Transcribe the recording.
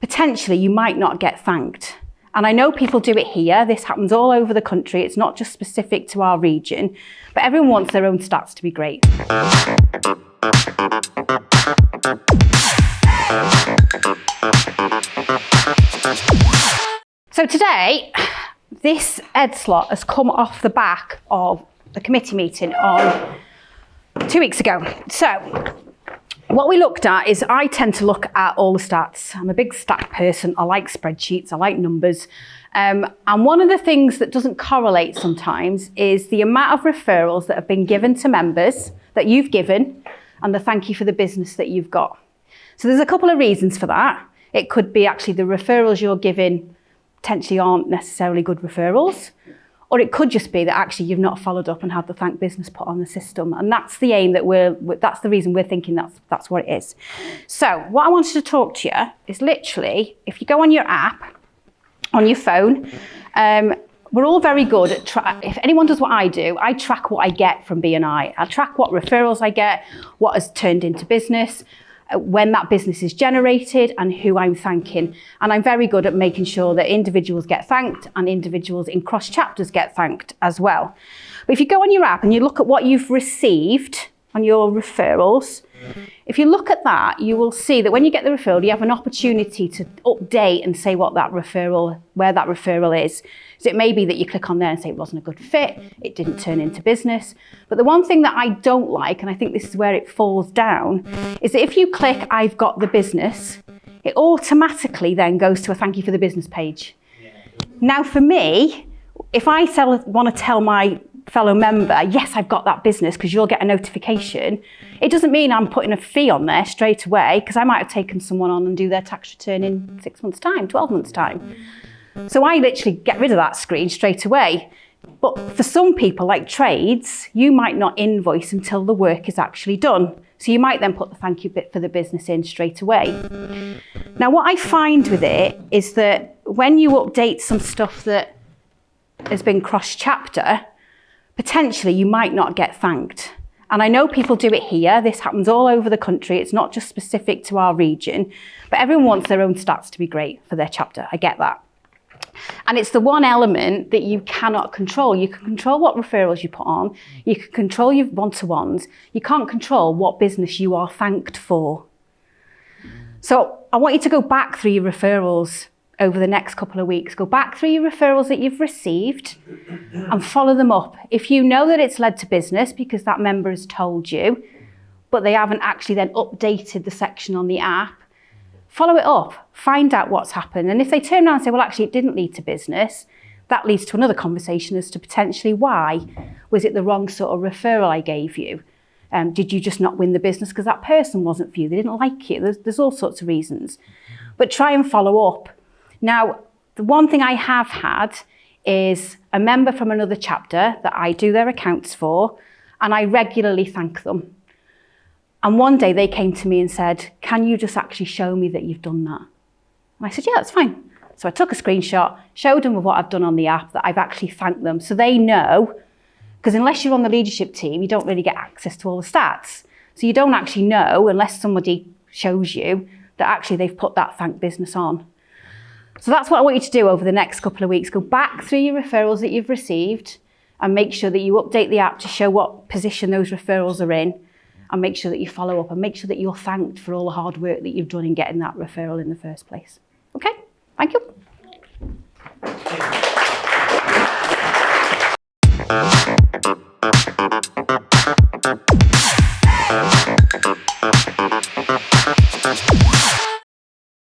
potentially you might not get thanked. And I know people do it here. This happens all over the country. It's not just specific to our region, but everyone wants their own stats to be great. So today, this Ed slot has come off the back of the committee meeting on 2 weeks ago. So what we looked at is I tend to look at all the stats. I'm a big stat person. I like spreadsheets. I like numbers. And one of the things that doesn't correlate sometimes is the amount of referrals that have been given to members that you've given and the thank you for the business that you've got. So there's a couple of reasons for that. It could be actually the referrals you're giving potentially aren't necessarily good referrals. Or it could just be that actually you've not followed up and had the thank business put on the system. And that's the aim that's the reason we're thinking that's what it is. So what I wanted to talk to you is literally, if you go on your app, on your phone, we're all very good at, if anyone does what I do, I track what I get from BNI. I track what referrals I get, what has turned into business, when that business is generated and who I'm thanking. And I'm very good at making sure that individuals get thanked and individuals in cross chapters get thanked as well. But if you go on your app and you look at what you've received on your referrals, if you look at that, you will see that when you get the referral, you have an opportunity to update and say where that referral is. So it may be that you click on there and say it wasn't a good fit, it didn't turn into business. But the one thing that I don't like, and I think this is where it falls down, is that if you click I've got the business, it automatically then goes to a thank you for the business page. Now for me, if I want to tell my fellow member, yes, I've got that business, because you'll get a notification, it doesn't mean I'm putting a fee on there straight away, because I might have taken someone on and do their tax return in 6 months' time, 12 months' time. So I literally get rid of that screen straight away. But for some people, like trades, you might not invoice until the work is actually done. So you might then put the thank you bit for the business in straight away. Now, what I find with it is that when you update some stuff that has been cross-chapter, potentially you might not get thanked. And I know people do it here. This happens all over the country. It's not just specific to our region, but everyone wants their own stats to be great for their chapter. I get that. And it's the one element that you cannot control. You can control what referrals you put on. You can control your one-to-ones. You can't control what business you are thanked for. So I want you to go back through your referrals over the next couple of weeks. Go back through your referrals that you've received and follow them up. If you know that it's led to business because that member has told you, but they haven't actually then updated the section on the app, follow it up, find out what's happened. And if they turn around and say, well, actually, it didn't lead to business, that leads to another conversation as to potentially why. Was it the wrong sort of referral I gave you? Did you just not win the business because that person wasn't for you? They didn't like you. There's all sorts of reasons. But try and follow up. Now, the one thing I have had is a member from another chapter that I do their accounts for, and I regularly thank them. And one day they came to me and said, can you just actually show me that you've done that? And I said, yeah, that's fine. So I took a screenshot, showed them with what I've done on the app, that I've actually thanked them. So they know, because unless you're on the leadership team, you don't really get access to all the stats. So you don't actually know, unless somebody shows you, that actually they've put that thank business on. So that's what I want you to do over the next couple of weeks. Go back through your referrals that you've received and make sure that you update the app to show what position those referrals are in, and make sure that you follow up and make sure that you're thanked for all the hard work that you've done in getting that referral in the first place. Okay, thank you.